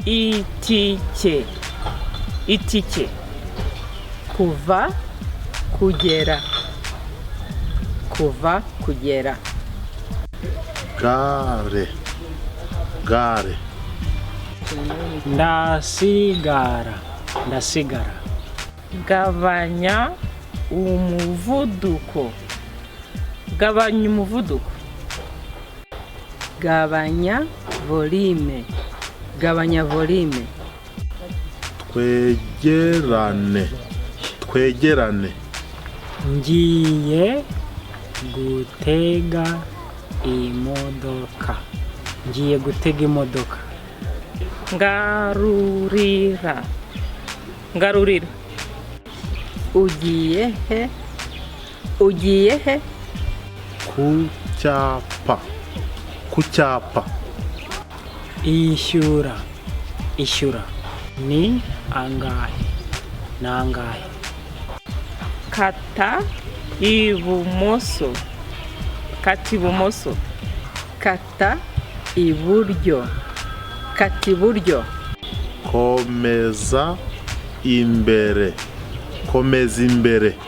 itike. Itike. Kuva, kugera. Kuva, kugera. Gare. Gare. Ndasigara. Ndasigara. Gabanya umuvuduko. Gabanya umuvuduko. Gabanya volume. Gabanya volume. Twegerane. Twegerane. Ngiye gutega imodoka. Ngiye gutega imodoka. Ngarurira. Ngarurira. Ugiye he? Ugiye he? Ku cyapa. Ku cyapa. Ishyura. Ishyura. Ni angahe? Nangahe? Kata ibumoso. Kata ibumoso. Kata iburyo. Kata iburyo. Komeza imbere. Komeza imbere.